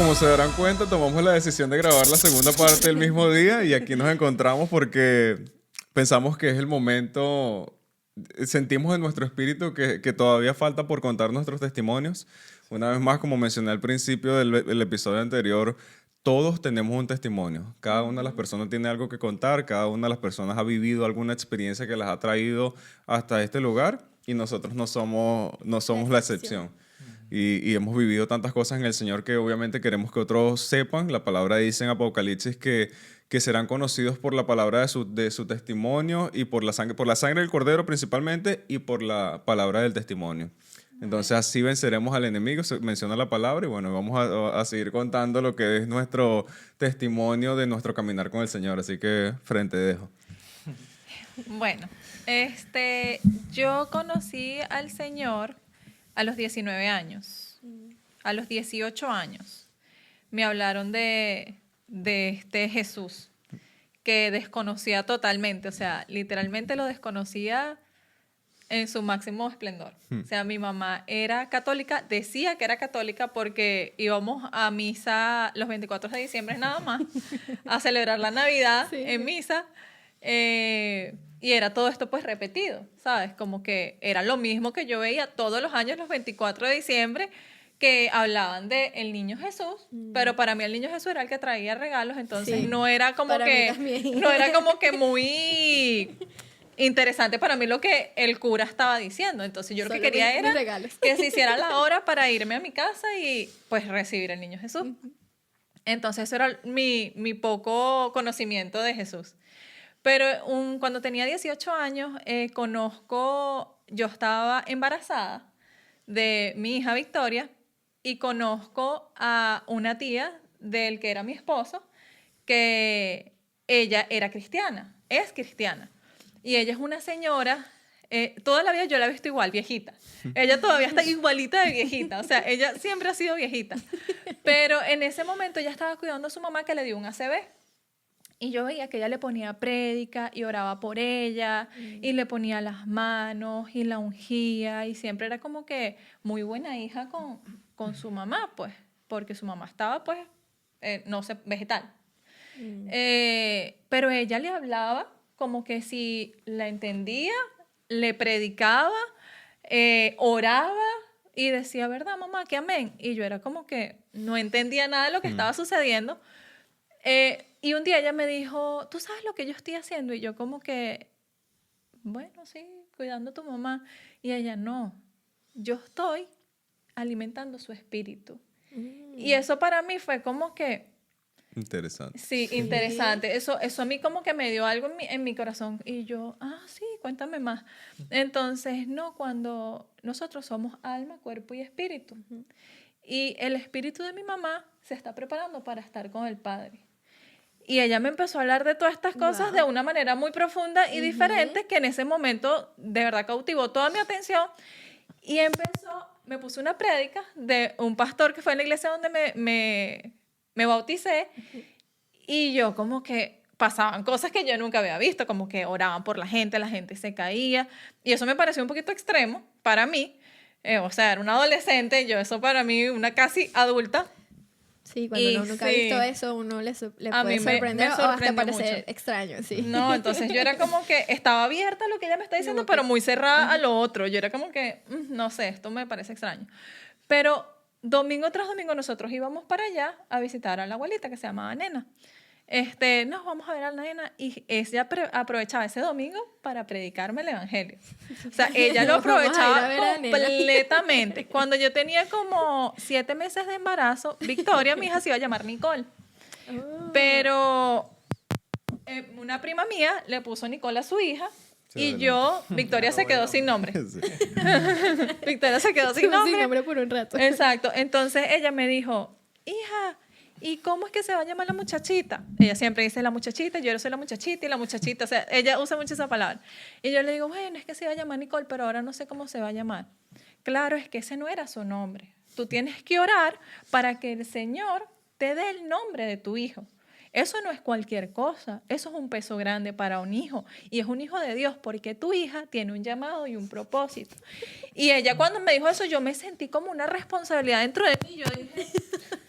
como se darán cuenta, tomamos la decisión de grabar la segunda parte del mismo día y aquí nos encontramos porque pensamos que es el momento, sentimos en nuestro espíritu que todavía falta por contar nuestros testimonios. Una vez más, como mencioné al principio del episodio anterior, todos tenemos un testimonio. Cada una de las personas tiene algo que contar, cada una de las personas ha vivido alguna experiencia que las ha traído hasta este lugar y nosotros no somos la excepción. Y hemos vivido tantas cosas en el Señor que obviamente queremos que otros sepan. La palabra dice en Apocalipsis que serán conocidos por la palabra de su testimonio y por la sangre del Cordero principalmente y por la palabra del testimonio. Entonces así venceremos al enemigo, se menciona la palabra y bueno, vamos a seguir contando lo que es nuestro testimonio de nuestro caminar con el Señor. Así que frente dejo. Bueno, yo conocí al Señor a los 19 años. A los 18 años me hablaron de este Jesús que desconocía totalmente, o sea, literalmente lo desconocía en su máximo esplendor. O sea, mi mamá era católica, decía que era católica porque íbamos a misa los 24 de diciembre nada más, a celebrar la Navidad en misa, y era todo esto pues repetido, ¿sabes? Como que era lo mismo que yo veía todos los años los 24 de diciembre, que hablaban de el niño Jesús, pero para mí el niño Jesús era el que traía regalos, entonces no era como que muy interesante para mí lo que el cura estaba diciendo. Entonces yo lo que quería era que se hiciera la hora para irme a mi casa y pues recibir al niño Jesús. Entonces eso era mi poco conocimiento de Jesús. Pero cuando tenía 18 años, yo estaba embarazada de mi hija Victoria y conozco a una tía del que era mi esposo, que ella era cristiana, es cristiana. Y ella es una señora, toda la vida yo la he visto igual, viejita. Ella todavía está igualita de viejita, o sea, ella siempre ha sido viejita. Pero en ese momento ella estaba cuidando a su mamá que le dio un ACV. Y yo veía que ella le ponía prédica y oraba por ella y le ponía las manos y la ungía y siempre era como que muy buena hija con su mamá, pues, porque su mamá estaba, pues, no sé, vegetal. Pero ella le hablaba como que si la entendía, le predicaba, oraba y decía, ¿verdad, mamá? Que amén. Y yo era como que no entendía nada de lo que estaba sucediendo. Y un día ella me dijo, ¿tú sabes lo que yo estoy haciendo? Y yo como que, bueno, sí, cuidando a tu mamá. Y ella, no, yo estoy alimentando su espíritu. Y eso para mí fue como que... Interesante. Sí, interesante. Eso a mí como que me dio algo en mi corazón. Y yo, sí, cuéntame más. Entonces, no, cuando nosotros somos alma, cuerpo y espíritu. Y el espíritu de mi mamá se está preparando para estar con el Padre. Y ella me empezó a hablar de todas estas cosas de una manera muy profunda y diferente, que en ese momento de verdad cautivó toda mi atención. Y me puso una prédica de un pastor que fue en la iglesia donde me bauticé. Y yo como que pasaban cosas que yo nunca había visto, como que oraban por la gente se caía. Y eso me pareció un poquito extremo para mí. O sea, era una adolescente, yo eso para mí, una casi adulta. Sí, cuando uno nunca ha visto eso, uno le puede sorprender o hasta parecer extraño, sí. No, entonces yo era como que estaba abierta a lo que ella me está diciendo, pero muy cerrada a lo otro. Yo era como que, no sé, esto me parece extraño. Pero domingo tras domingo nosotros íbamos para allá a visitar a la abuelita que se llamaba Nena. Nos vamos a ver a la nena y ella aprovechaba ese domingo para predicarme el evangelio. O sea, ella lo aprovechaba completamente. Cuando yo tenía como 7 meses de embarazo, Victoria, mi hija, se iba a llamar Nicole. Pero una prima mía le puso Nicole a su hija y Victoria se quedó sin nombre. Victoria se quedó sin nombre. Sin nombre por un rato. Exacto. Entonces ella me dijo, hija, ¿y cómo es que se va a llamar la muchachita? Ella siempre dice la muchachita, yo soy la muchachita y la muchachita, o sea, ella usa mucho esa palabra. Y yo le digo, bueno, es que se va a llamar Nicole, pero ahora no sé cómo se va a llamar. Claro, es que ese no era su nombre. Tú tienes que orar para que el Señor te dé el nombre de tu hijo. Eso no es cualquier cosa, eso es un peso grande para un hijo y es un hijo de Dios porque tu hija tiene un llamado y un propósito. Y ella cuando me dijo eso yo me sentí como una responsabilidad dentro de mí, yo dije,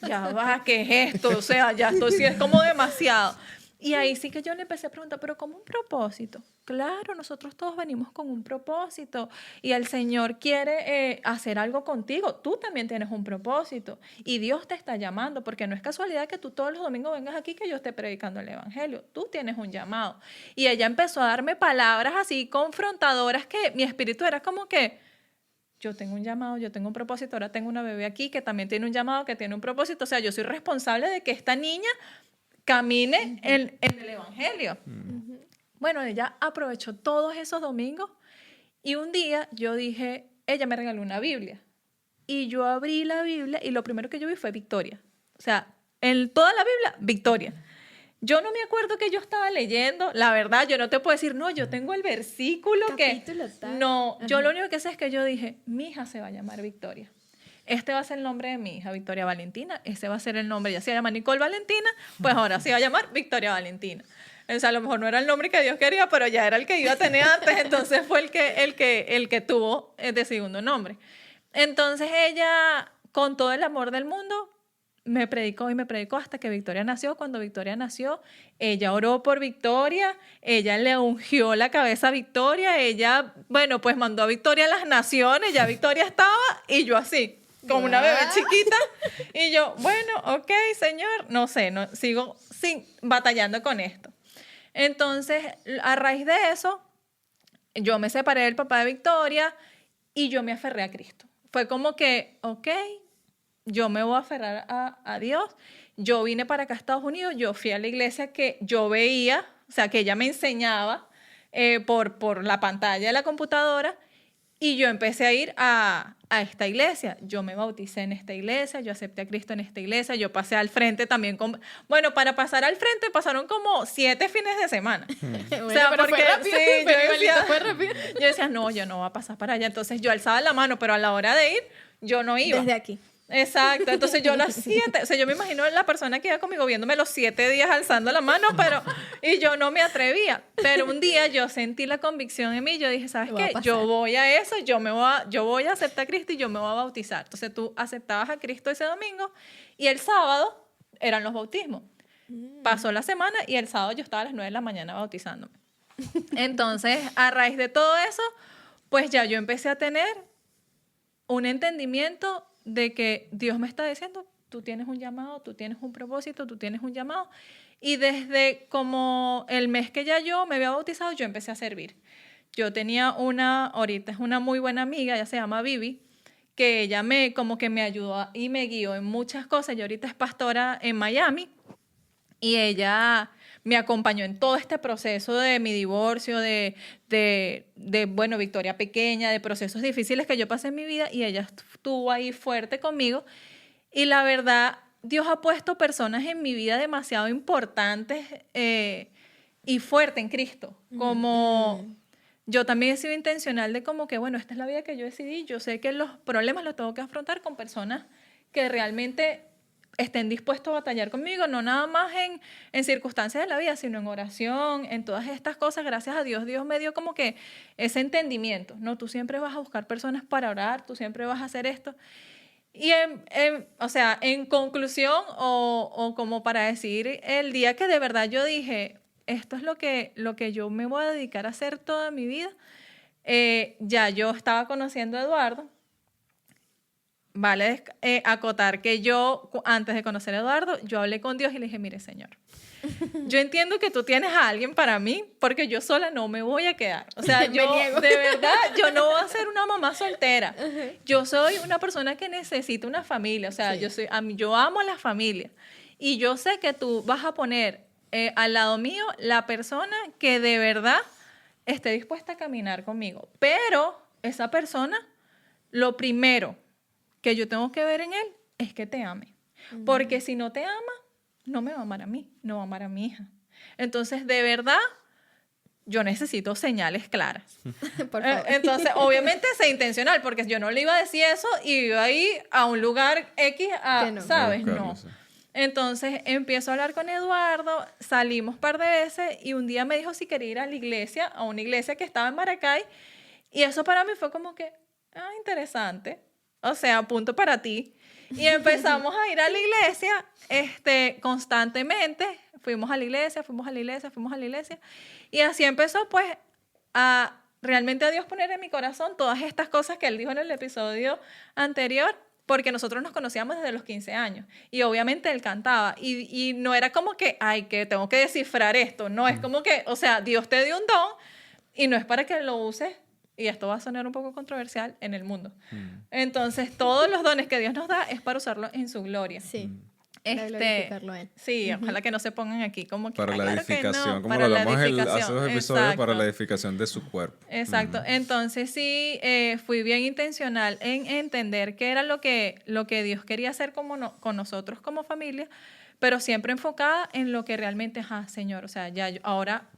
ya va, ¿qué es esto? O sea, ya esto sí es como demasiado. Y ahí sí que yo le empecé a preguntar, ¿pero cómo un propósito? Claro, nosotros todos venimos con un propósito y el Señor quiere hacer algo contigo. Tú también tienes un propósito y Dios te está llamando, porque no es casualidad que tú todos los domingos vengas aquí que yo esté predicando el Evangelio. Tú tienes un llamado. Y ella empezó a darme palabras así confrontadoras que mi espíritu era como que yo tengo un llamado, yo tengo un propósito, ahora tengo una bebé aquí que también tiene un llamado, que tiene un propósito. O sea, yo soy responsable de que esta niña camine en el Evangelio. Bueno, ella aprovechó todos esos domingos y un día yo dije, ella me regaló una Biblia. Y yo abrí la Biblia y lo primero que yo vi fue Victoria. O sea, en toda la Biblia, Victoria. Yo no me acuerdo que yo estaba leyendo, la verdad, yo no te puedo decir, no, yo tengo el versículo capítulo que... tal. No, yo lo único que sé es que yo dije, mi hija se va a llamar Victoria. Este va a ser el nombre de mi hija, Victoria Valentina. Ese va a ser el nombre, ya se llama Nicole Valentina, pues ahora se va a llamar Victoria Valentina. O sea, a lo mejor no era el nombre que Dios quería, pero ya era el que iba a tener antes, entonces fue el que tuvo de segundo nombre. Entonces ella, con todo el amor del mundo, me predicó y me predicó hasta que Victoria nació. Cuando Victoria nació, ella oró por Victoria, ella le ungió la cabeza a Victoria, ella, bueno, pues mandó a Victoria a las naciones, ya Victoria estaba y yo así, como una bebé chiquita, y yo, bueno, ok, Señor, no sé, no, sigo batallando con esto. Entonces, a raíz de eso, yo me separé del papá de Victoria y yo me aferré a Cristo. Fue como que, ok, yo me voy a aferrar a Dios. Yo vine para acá a Estados Unidos, yo fui a la iglesia que yo veía, o sea, que ella me enseñaba por la pantalla de la computadora, y yo empecé a ir a esta iglesia. Yo me bauticé en esta iglesia, yo acepté a Cristo en esta iglesia, yo pasé al frente también. Bueno, para pasar al frente pasaron como 7 fines de semana. O sea, pero porque fue rápido, sí, fue rápido. yo decía, no, yo no voy a pasar para allá. Entonces yo alzaba la mano, pero a la hora de ir, yo no iba. Desde aquí. Exacto, entonces yo las 7, o sea, yo me imagino la persona que iba conmigo viéndome los 7 días alzando la mano, y yo no me atrevía, pero un día yo sentí la convicción en mí, yo dije, ¿sabes qué? Yo voy a eso, yo voy a aceptar a Cristo y yo me voy a bautizar. Entonces tú aceptabas a Cristo ese domingo y el sábado eran los bautismos. Pasó la semana y el sábado yo estaba a las 9 de la mañana bautizándome. Entonces, a raíz de todo eso, pues ya yo empecé a tener un entendimiento de que Dios me está diciendo, tú tienes un llamado, tú tienes un propósito, tú tienes un llamado. Y desde como el mes que ya yo me había bautizado, yo empecé a servir. Yo tenía ahorita es una muy buena amiga, ella se llama Vivi, que ella como que me ayudó y me guió en muchas cosas. Yo ahorita es pastora en Miami y ella me acompañó en todo este proceso de mi divorcio, bueno, Victoria pequeña, de procesos difíciles que yo pasé en mi vida, y ella estuvo ahí fuerte conmigo. Y la verdad, Dios ha puesto personas en mi vida demasiado importantes y fuertes en Cristo. Como yo también he sido intencional de como que, bueno, esta es la vida que yo decidí. Yo sé que los problemas los tengo que afrontar con personas que realmente estén dispuestos a batallar conmigo, no nada más en circunstancias de la vida, sino en oración, en todas estas cosas. Gracias a Dios, Dios me dio como que ese entendimiento, ¿no? Tú siempre vas a buscar personas para orar, tú siempre vas a hacer esto. Y o sea, en conclusión, o como para decir, el día que de verdad yo dije, esto es lo que yo me voy a dedicar a hacer toda mi vida, ya yo estaba conociendo a Eduardo. Vale acotar que yo, antes de conocer a Eduardo, yo hablé con Dios y le dije, mire, Señor, yo entiendo que tú tienes a alguien para mí, porque yo sola no me voy a quedar. O sea, yo de verdad, yo no voy a ser una mamá soltera. Yo soy una persona que necesita una familia. O sea, yo amo a la familia. Y yo sé que tú vas a poner al lado mío la persona que de verdad esté dispuesta a caminar conmigo. Pero esa persona, lo primero que yo tengo que ver en él es que te ame. Porque si no te ama, no me va a amar a mí, no va a amar a mi hija. Entonces, de verdad, yo necesito señales claras. Por favor. Entonces, obviamente, sé intencional, porque yo no le iba a decir eso y iba a ir a un lugar X, no. ¿Sabes? No. Entonces, empiezo a hablar con Eduardo, salimos un par de veces y un día me dijo si quería ir a la iglesia, a una iglesia que estaba en Maracay, y eso para mí fue como que, interesante. O sea, punto para ti. Y empezamos a ir a la iglesia constantemente. Fuimos a la iglesia. Y así empezó, pues, realmente a Dios poner en mi corazón todas estas cosas que Él dijo en el episodio anterior, porque nosotros nos conocíamos desde los 15 años. Y obviamente Él cantaba. Y no era como que, ay, que tengo que descifrar esto. No, es como que, o sea, Dios te dio un don y no es para que lo uses, y esto va a sonar un poco controversial, en el mundo. Entonces, todos los dones que Dios nos da es para usarlo en su gloria. Sí. Para glorificarlo a Él. Sí, ojalá que no se pongan aquí como que... Para la edificación, no, como lo hablamos hace 2 episodios, para la edificación de su cuerpo. Exacto. Entonces sí, fui bien intencional en entender qué era lo que Dios quería hacer con nosotros como familia, pero siempre enfocada en lo que realmente es, Señor. O sea, ya ahora,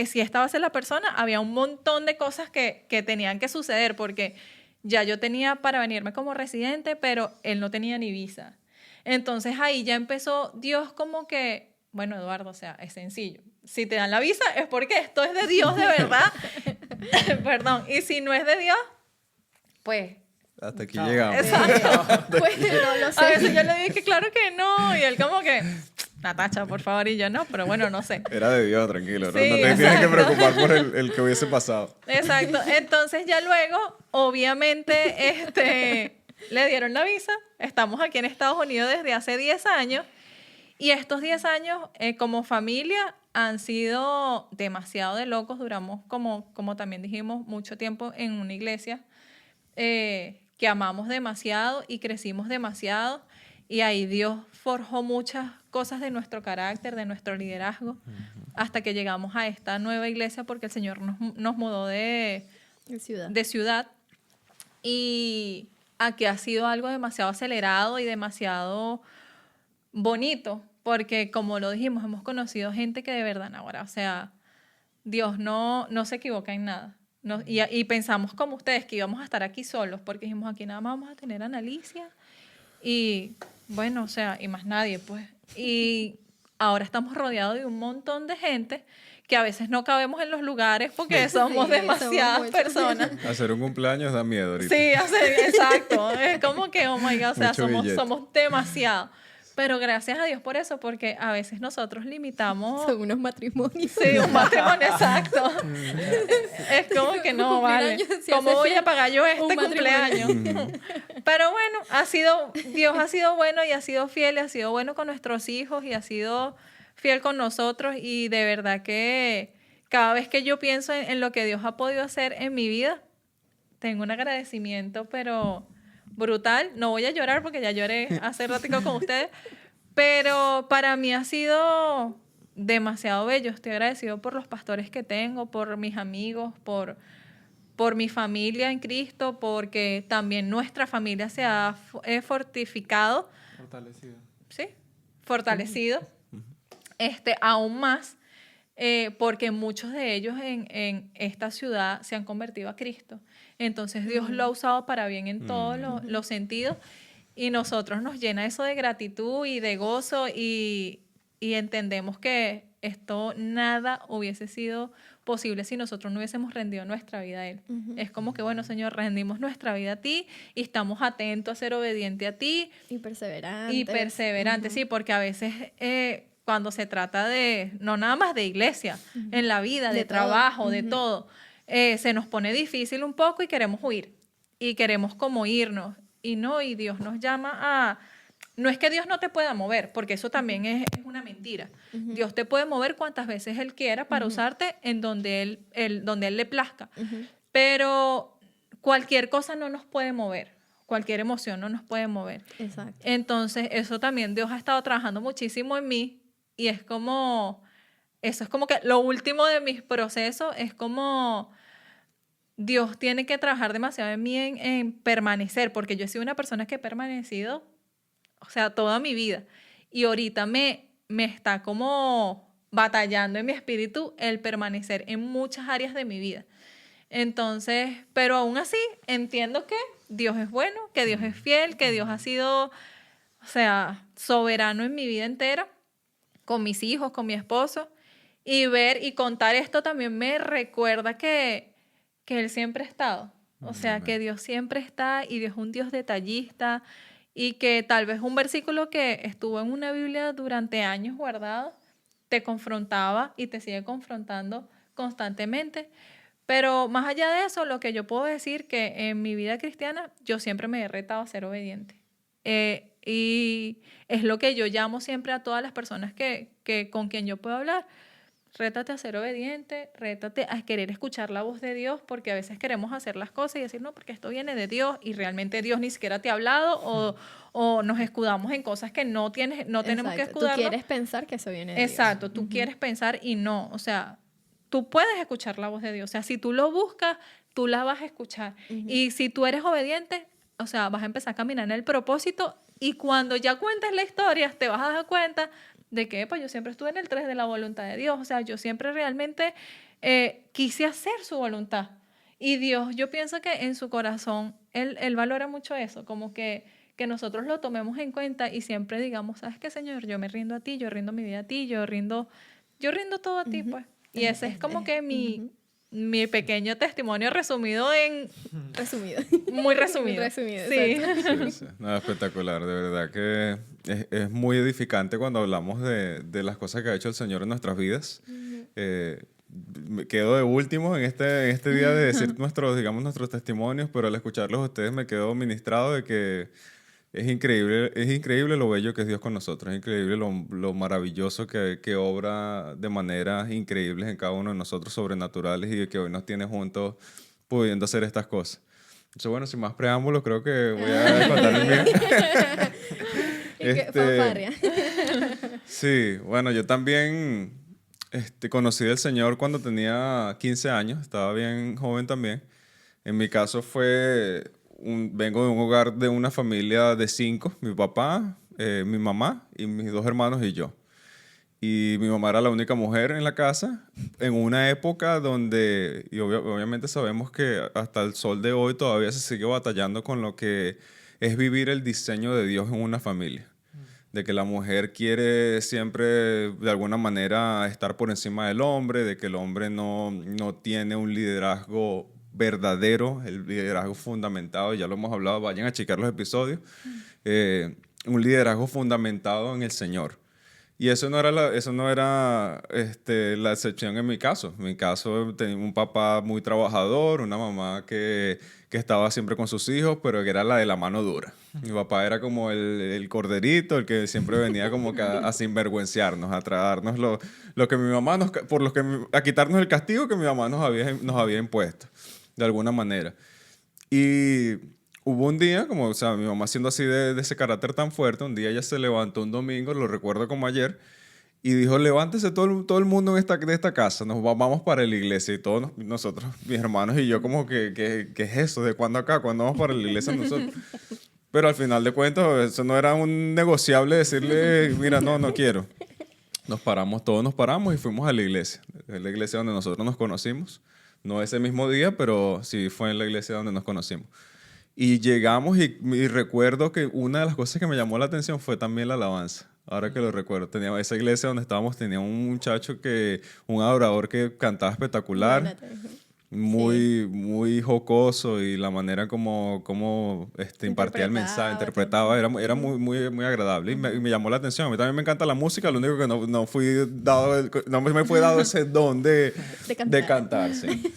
si esta va a ser la persona, había un montón de cosas que tenían que suceder, porque ya yo tenía para venirme como residente, pero él no tenía ni visa. Entonces ahí ya empezó Dios como que, bueno, Eduardo, o sea, es sencillo. Si te dan la visa es porque esto es de Dios de verdad. Perdón. Y si no es de Dios, pues... Hasta aquí llegamos. Exacto. Pues no lo sé. A veces yo le dije claro que no. Y él como que, Natacha, por favor. Y yo no, pero bueno, no sé. Era de Dios, tranquilo. Sí, no te tienes que preocupar por el que hubiese pasado. Exacto. Entonces ya luego, obviamente, le dieron la visa. Estamos aquí en Estados Unidos desde hace 10 años. Y estos 10 años, como familia, han sido demasiado de locos. Duramos, como también dijimos, mucho tiempo en una iglesia que amamos demasiado y crecimos demasiado. Y ahí Dios forjó muchas cosas de nuestro carácter, de nuestro liderazgo, hasta que llegamos a esta nueva iglesia, porque el Señor nos mudó de ciudad. Y aquí ha sido algo demasiado acelerado y demasiado bonito, porque como lo dijimos, hemos conocido gente que de verdad ahora, o sea, Dios no se equivoca en nada. Y pensamos como ustedes que íbamos a estar aquí solos, porque dijimos, aquí nada más vamos a tener a Analicia y bueno, o sea, y más nadie, pues. Y ahora estamos rodeados de un montón de gente que a veces no cabemos en los lugares porque somos demasiadas personas. Hacer un cumpleaños da miedo ahorita. Sí, exacto. Es como que, oh my God, o sea, somos demasiados. Pero gracias a Dios por eso, porque a veces nosotros limitamos... Son unos matrimonios. Sí, un matrimonio, exacto. Es como que no, vale. ¿Cómo voy a pagar yo este cumpleaños? Pero bueno, Dios ha sido bueno y ha sido fiel, y ha sido bueno con nuestros hijos y ha sido fiel con nosotros. Y de verdad que cada vez que yo pienso en lo que Dios ha podido hacer en mi vida, tengo un agradecimiento, pero... brutal. No voy a llorar porque ya lloré hace ratico con ustedes, pero para mí ha sido demasiado bello. Estoy agradecido por los pastores que tengo, por mis amigos, por mi familia en Cristo, porque también nuestra familia se ha fortificado. Fortalecido. Sí, fortalecido. Aún más, porque muchos de ellos en esta ciudad se han convertido a Cristo. Entonces Dios lo ha usado para bien en todos los sentidos, y nosotros nos llena eso de gratitud y de gozo, y entendemos que esto nada hubiese sido posible si nosotros no hubiésemos rendido nuestra vida a Él. Es como que, bueno, Señor, rendimos nuestra vida a Ti y estamos atentos a ser obedientes a Ti. Y perseverantes. Sí, porque a veces... cuando se trata de, no nada más de iglesia, en la vida, de trabajo, de todo, se nos pone difícil un poco y queremos huir. Y queremos como irnos. Y Dios nos llama a... No es que Dios no te pueda mover, porque eso también es una mentira. Dios te puede mover cuantas veces Él quiera para usarte en donde Él le plazca. Pero cualquier cosa no nos puede mover. Cualquier emoción no nos puede mover. Exacto. Entonces, eso también Dios ha estado trabajando muchísimo en mí. Y es como, eso es como que lo último de mis procesos, es como Dios tiene que trabajar demasiado en mí en permanecer, porque yo he sido una persona que he permanecido, o sea, toda mi vida. Y ahorita me está como batallando en mi espíritu el permanecer en muchas áreas de mi vida. Entonces, pero aún así entiendo que Dios es bueno, que Dios es fiel, que Dios ha sido, o sea, soberano en mi vida entera, con mis hijos, con mi esposo, y ver y contar esto también me recuerda que Él siempre ha estado. O sea, que Dios siempre está y Dios es un Dios detallista y que tal vez un versículo que estuvo en una Biblia durante años guardado te confrontaba y te sigue confrontando constantemente. Pero más allá de eso, lo que yo puedo decir que en mi vida cristiana yo siempre me he retado a ser obediente. Y es lo que yo llamo siempre a todas las personas con quien yo puedo hablar. Rétate a ser obediente, rétate a querer escuchar la voz de Dios, porque a veces queremos hacer las cosas y decir, no, porque esto viene de Dios y realmente Dios ni siquiera te ha hablado o nos escudamos en cosas que no tenemos que escudarnos. Tú quieres pensar que eso viene de Dios. Exacto, tú quieres pensar y no, o sea, tú puedes escuchar la voz de Dios, o sea, si tú lo buscas, tú la vas a escuchar. Y si tú eres obediente, o sea, vas a empezar a caminar en el propósito y cuando ya cuentes la historia, te vas a dar cuenta de que pues yo siempre estuve en el 3 de la voluntad de Dios, o sea, yo siempre realmente quise hacer su voluntad. Y Dios, yo pienso que en su corazón, Él valora mucho eso, como que nosotros lo tomemos en cuenta y siempre digamos, ¿sabes qué, Señor? Yo me rindo a ti, yo rindo mi vida a ti, yo rindo todo a ti, pues. Y ese es como que mi pequeño testimonio resumido en... Resumido. Muy resumido. Muy resumido, sí. Sí. No, espectacular, de verdad que es muy edificante cuando hablamos de las cosas que ha hecho el Señor en nuestras vidas. Me quedo de último en este día de decir nuestros testimonios, pero al escucharlos a ustedes me quedo ministrado de que es increíble lo bello que es Dios con nosotros, es increíble lo maravilloso que obra de maneras increíbles en cada uno de nosotros, sobrenaturales, y que hoy nos tiene juntos pudiendo hacer estas cosas. Entonces, bueno, sin más preámbulos, creo que voy a contar el mío. Fanfarria. Sí, bueno, yo también conocí al Señor cuando tenía 15 años, estaba bien joven también. En mi caso vengo de un hogar de una familia de 5, mi papá, mi mamá y mis 2 hermanos y yo. Y mi mamá era la única mujer en la casa en una época donde, y obviamente sabemos que hasta el sol de hoy todavía se sigue batallando con lo que es vivir el diseño de Dios en una familia. De que la mujer quiere siempre de alguna manera estar por encima del hombre, de que el hombre no tiene un liderazgo verdadero, el liderazgo fundamentado, ya lo hemos hablado, vayan a checar los episodios, un liderazgo fundamentado en el Señor. Y eso no era la excepción en mi caso. En mi caso tenía un papá muy trabajador, una mamá que estaba siempre con sus hijos, pero que era la de la mano dura. Mi papá era como el corderito, el que siempre venía como que a sinvergüenciarnos, a traernos lo que mi mamá a quitarnos el castigo que mi mamá nos había impuesto, de alguna manera. Y hubo un día, como, o sea, mi mamá siendo así de ese carácter tan fuerte, un día ella se levantó un domingo, lo recuerdo como ayer, y dijo, levántese todo el mundo de esta casa, nos vamos para la iglesia. Y todos nosotros, mis hermanos y yo, como que ¿qué es eso? ¿De cuándo acá? ¿Cuándo vamos para la iglesia nosotros? Pero al final de cuentas, eso no era un negociable decirle, mira, no quiero. Todos nos paramos y fuimos a la iglesia. Es la iglesia donde nosotros nos conocimos. No ese mismo día, pero sí fue en la iglesia donde nos conocimos. Y llegamos y recuerdo que una de las cosas que me llamó la atención fue también la alabanza. Ahora que lo recuerdo, esa iglesia donde estábamos tenía un muchacho un adorador que cantaba espectacular, muy jocoso, y la manera como impartía el mensaje, interpretaba, era muy agradable y me llamó la atención. A mí también me encanta la música, lo único que no me fue dado ese don de cantar, sí.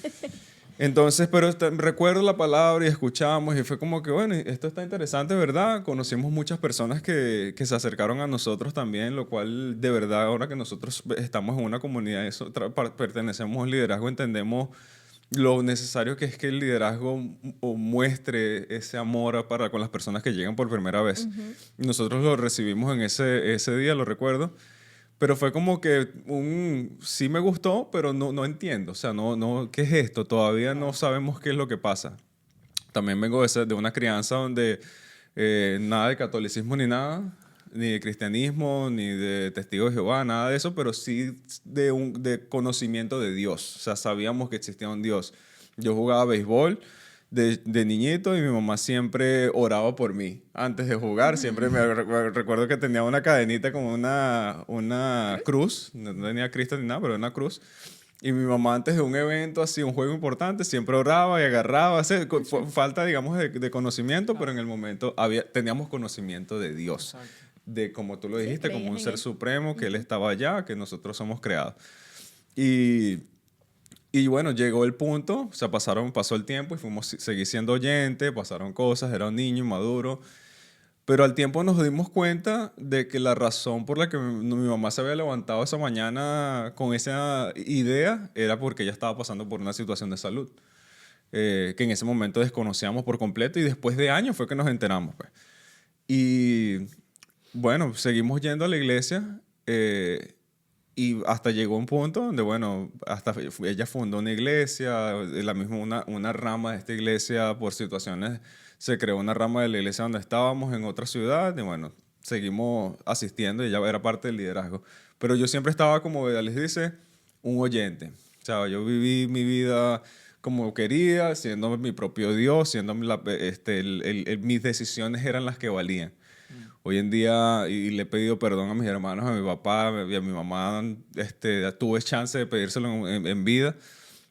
Entonces, pero recuerdo la palabra y escuchamos y fue como que, bueno, esto está interesante, ¿verdad? Conocimos muchas personas que se acercaron a nosotros también, lo cual de verdad ahora que nosotros estamos en una comunidad, pertenecemos a un liderazgo, entendemos lo necesario que es que el liderazgo muestre ese amor con las personas que llegan por primera vez. Nosotros lo recibimos en ese día, lo recuerdo. Pero fue como que sí me gustó, pero no entiendo. O sea, ¿qué es esto? Todavía no sabemos qué es lo que pasa. También vengo de una crianza donde nada de catolicismo ni nada, ni de cristianismo, ni de testigos de Jehová, nada de eso, pero sí de conocimiento de Dios. O sea, sabíamos que existía un Dios. Yo jugaba béisbol de niñito y mi mamá siempre oraba por mí antes de jugar. Siempre me recuerdo que tenía una cadenita como una cruz, no tenía Cristo ni nada, pero una cruz. Y mi mamá antes de un evento, así, un juego importante, siempre oraba y agarraba. Falta, digamos, de conocimiento, pero en el momento teníamos conocimiento de Dios. Exacto. De, como tú lo dijiste, como un ser supremo, que Él estaba allá, que nosotros somos creados. Y bueno, llegó el punto, o sea, pasó el tiempo y seguí siendo oyente, pasaron cosas, era un niño maduro. Pero al tiempo nos dimos cuenta de que la razón por la que mi mamá se había levantado esa mañana con esa idea era porque ella estaba pasando por una situación de salud, que en ese momento desconocíamos por completo y después de años fue que nos enteramos. Pues. Y bueno, seguimos yendo a la iglesia y hasta llegó un punto donde, bueno, hasta ella fundó una iglesia, una rama de esta iglesia por situaciones. Se creó una rama de la iglesia donde estábamos en otra ciudad y bueno, seguimos asistiendo y ella era parte del liderazgo. Pero yo siempre estaba, como les dice, un oyente. O sea, yo viví mi vida como quería, siendo mi propio Dios, siendo mis decisiones eran las que valían. Hoy en día, y le he pedido perdón a mis hermanos, a mi papá y a mi mamá, tuve chance de pedírselo en vida,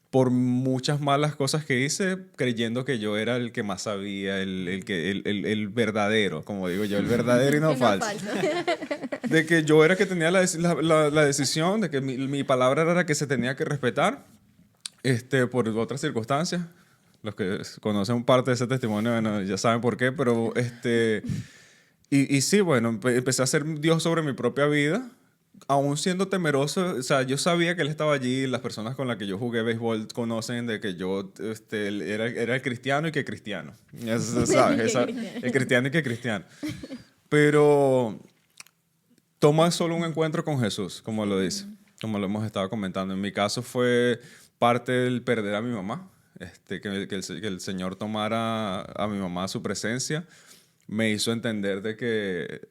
por muchas malas cosas que hice, creyendo que yo era el que más sabía, el verdadero, como digo yo, el verdadero y no falso. De que yo era que tenía la decisión, de que mi palabra era la que se tenía que respetar, por otras circunstancias. Los que conocen parte de ese testimonio, bueno, ya saben por qué, pero y sí, bueno, empecé a ser Dios sobre mi propia vida, aún siendo temeroso. O sea, yo sabía que Él estaba allí, las personas con las que yo jugué béisbol conocen de que yo era el cristiano y que cristiano. ¿Sabes? El cristiano y que cristiano. Pero toma solo un encuentro con Jesús, como lo dice, como lo hemos estado comentando. En mi caso fue parte del perder a mi mamá, que el Señor tomara a mi mamá a su presencia. Me hizo entender de que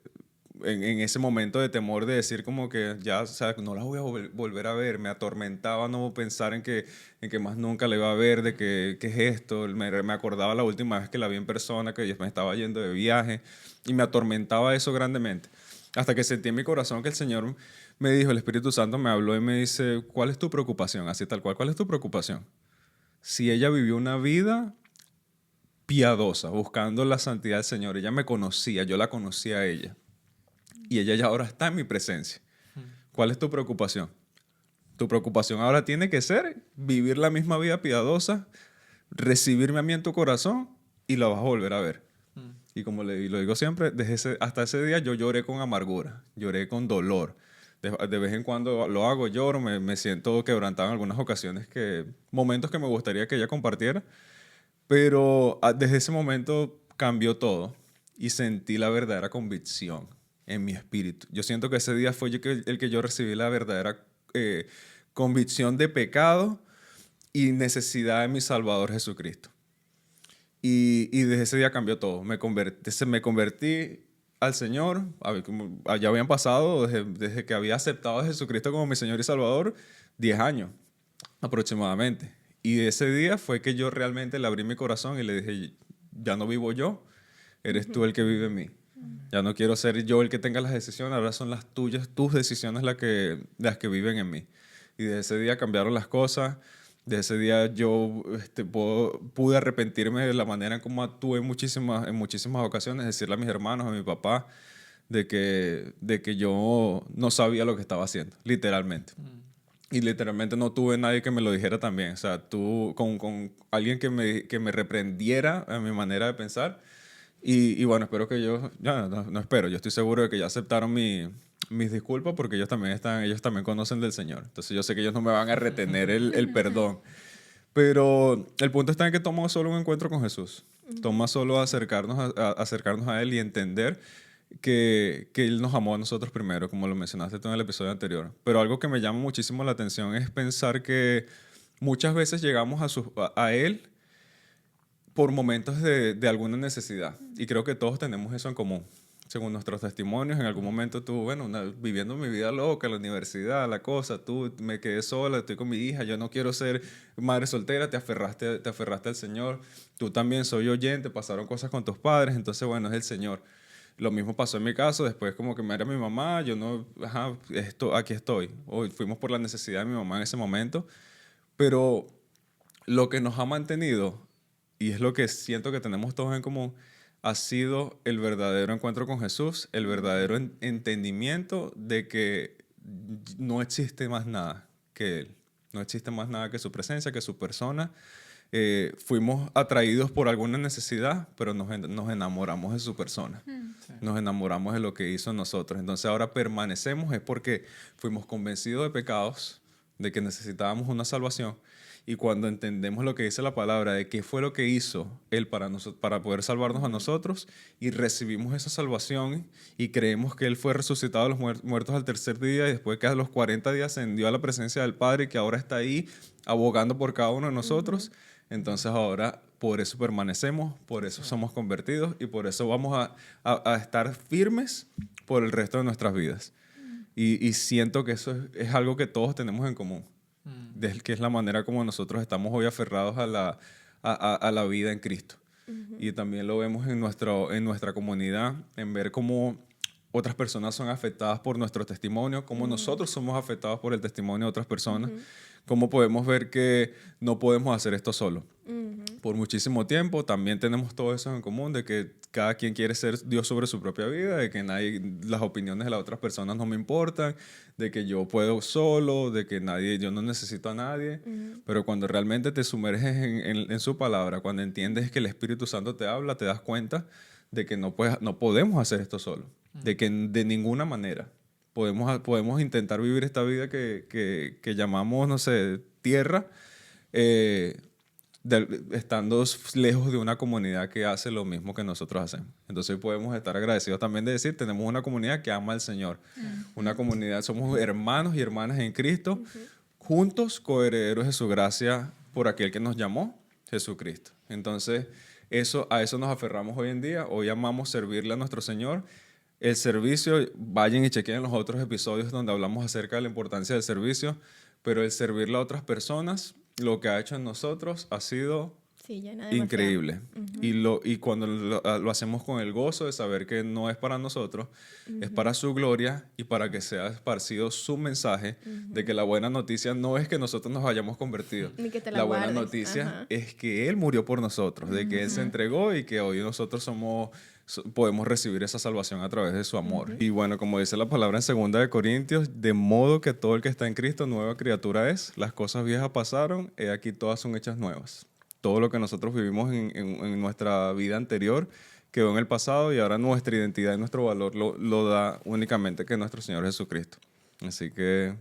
en ese momento de temor de decir como que ya, o sea, no la voy a volver a ver, me atormentaba no pensar en que más nunca la iba a ver, de que ¿qué es esto? Me acordaba la última vez que la vi en persona, que yo me estaba yendo de viaje, y me atormentaba eso grandemente. Hasta que sentí en mi corazón que el Señor me dijo, el Espíritu Santo me habló y me dice, ¿cuál es tu preocupación? Así tal cual, ¿cuál es tu preocupación? Si ella vivió una vida piadosa, buscando la santidad del Señor. Ella me conocía, yo la conocía a ella. Y ella ya ahora está en mi presencia. ¿Cuál es tu preocupación? Tu preocupación ahora tiene que ser vivir la misma vida piadosa, recibirme a mí en tu corazón y la vas a volver a ver. Y como lo digo siempre, hasta ese día yo lloré con amargura, lloré con dolor. De vez en cuando lo hago, lloro, me siento quebrantado en algunas ocasiones, momentos que me gustaría que ella compartiera. Pero desde ese momento cambió todo y sentí la verdadera convicción en mi espíritu. Yo siento que ese día fue el que yo recibí la verdadera convicción de pecado y necesidad de mi Salvador Jesucristo. Y desde ese día cambió todo. Me convertí al Señor. Ya habían pasado, desde que había aceptado a Jesucristo como mi Señor y Salvador, 10 años aproximadamente. Y ese día fue que yo realmente le abrí mi corazón y le dije, ya no vivo yo, eres tú el que vive en mí. Ya no quiero ser yo el que tenga las decisiones, ahora son las tuyas, tus decisiones las que viven en mí. Y desde ese día cambiaron las cosas. Desde ese día yo pude arrepentirme de la manera en cómo actué en muchísimas ocasiones, decirle a mis hermanos, a mi papá, de que yo no sabía lo que estaba haciendo, literalmente. Y literalmente no tuve nadie que me lo dijera también. O sea, con alguien que me reprendiera a mi manera de pensar. Y bueno, espero que no espero, yo estoy seguro de que ya aceptaron mis disculpas porque ellos también conocen del Señor. Entonces yo sé que ellos no me van a retener el perdón. Pero el punto está en que toma solo un encuentro con Jesús. Toma solo acercarnos a Él y entender que Él nos amó a nosotros primero, como lo mencionaste tú en el episodio anterior. Pero algo que me llama muchísimo la atención es pensar que muchas veces llegamos a Él por momentos de alguna necesidad. Y creo que todos tenemos eso en común. Según nuestros testimonios, en algún momento viviendo mi vida loca, la universidad, la cosa, me quedé sola, estoy con mi hija, yo no quiero ser madre soltera, te aferraste al Señor. Tú también, soy oyente, pasaron cosas con tus padres, entonces bueno, es el Señor. Lo mismo pasó en mi caso, después como que me era mi mamá, yo no, aquí estoy. Hoy fuimos por la necesidad de mi mamá en ese momento, pero lo que nos ha mantenido, y es lo que siento que tenemos todos en común, ha sido el verdadero encuentro con Jesús, el verdadero entendimiento de que no existe más nada que Él. No existe más nada que su presencia, que su persona. Fuimos atraídos por alguna necesidad, pero nos enamoramos de su persona. Sí. Nos enamoramos de lo que hizo en nosotros. Entonces ahora permanecemos es porque fuimos convencidos de pecados, de que necesitábamos una salvación. Y cuando entendemos lo que dice la palabra, de qué fue lo que hizo Él para poder salvarnos a nosotros, y recibimos esa salvación y creemos que Él fue resucitado de los muertos al tercer día y después que a los 40 días ascendió a la presencia del Padre y que ahora está ahí abogando por cada uno de nosotros, entonces ahora por eso permanecemos, por eso somos convertidos y por eso vamos a estar firmes por el resto de nuestras vidas. Y siento que eso es algo que todos tenemos en común. Que es la manera como nosotros estamos hoy aferrados a la vida en Cristo. Y también lo vemos en nuestra comunidad, en ver cómo otras personas son afectadas por nuestro testimonio, cómo nosotros somos afectados por el testimonio de otras personas, cómo podemos ver que no podemos hacer esto solo. Por muchísimo tiempo también tenemos todo eso en común, de que cada quien quiere ser Dios sobre su propia vida, de que las opiniones de las otras personas no me importan, de que yo puedo solo, de que yo no necesito a nadie. Pero cuando realmente te sumerges en su palabra, cuando entiendes que el Espíritu Santo te habla, te das cuenta de que no podemos hacer esto solo, de que de ninguna manera podemos intentar vivir esta vida que llamamos, no sé, tierra, estando lejos de una comunidad que hace lo mismo que nosotros hacemos. Entonces podemos estar agradecidos también de decir, tenemos una comunidad que ama al Señor. Una comunidad, somos hermanos y hermanas en Cristo, juntos coherederos de su gracia por aquel que nos llamó, Jesucristo. Entonces, a eso nos aferramos hoy en día. Hoy amamos servirle a nuestro Señor. El servicio, vayan y chequen los otros episodios donde hablamos acerca de la importancia del servicio, pero el servirle a otras personas, lo que ha hecho en nosotros ha sido increíble. Y cuando lo hacemos con el gozo de saber que no es para nosotros, es para su gloria y para que sea esparcido su mensaje de que la buena noticia no es que nosotros nos hayamos convertido. Ni que te la guardes. Buena noticia es que Él murió por nosotros, de que Él se entregó y que hoy nosotros podemos recibir esa salvación a través de su amor. Y bueno, como dice la palabra en 2 Corintios, de modo que todo el que está en Cristo nueva criatura es, las cosas viejas pasaron, he aquí todas son hechas nuevas. Todo lo que nosotros vivimos en nuestra vida anterior quedó en el pasado y ahora nuestra identidad y nuestro valor lo da únicamente que nuestro Señor Jesucristo. Así que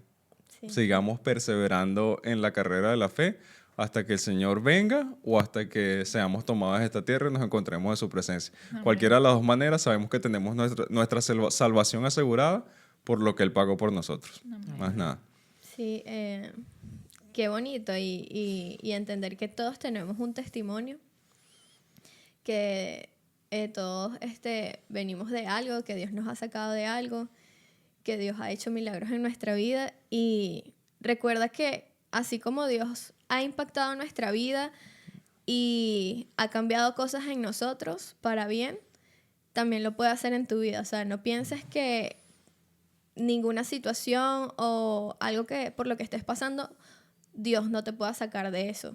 sigamos perseverando en la carrera de la fe hasta que el Señor venga o hasta que seamos tomados de esta tierra y nos encontremos en su presencia. Amén. Cualquiera de las dos maneras, sabemos que tenemos nuestra salvación asegurada por lo que Él pagó por nosotros. Amén. Más nada. Sí, qué bonito y entender que todos tenemos un testimonio, que todos venimos de algo, que Dios nos ha sacado de algo, que Dios ha hecho milagros en nuestra vida, y recuerda que así como Dios ha impactado nuestra vida y ha cambiado cosas en nosotros para bien, también lo puede hacer en tu vida. O sea, no pienses que ninguna situación o algo por lo que estés pasando, Dios no te pueda sacar de eso.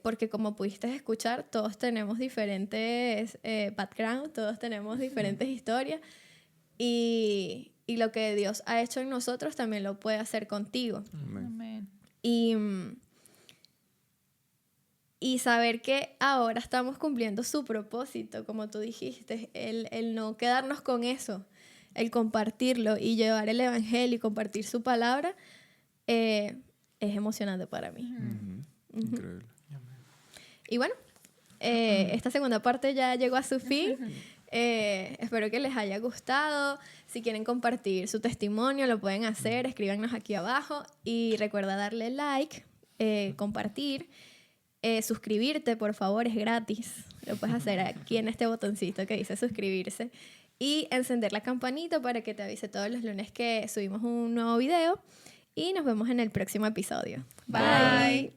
Porque como pudiste escuchar, todos tenemos diferentes backgrounds, todos tenemos diferentes historias, y lo que Dios ha hecho en nosotros también lo puede hacer contigo. Amén. Y saber que ahora estamos cumpliendo su propósito, como tú dijiste, el no quedarnos con eso, el compartirlo y llevar el evangelio y compartir su palabra, es emocionante para mí. Increíble. Y bueno, esta segunda parte ya llegó a su fin. Espero que les haya gustado. Si quieren compartir su testimonio, lo pueden hacer. Escríbanos aquí abajo. Y recuerda darle like, compartir, suscribirte, por favor, es gratis. Lo puedes hacer aquí en este botoncito que dice suscribirse. Y encender la campanita para que te avise todos los lunes que subimos un nuevo video. Y nos vemos en el próximo episodio. Bye.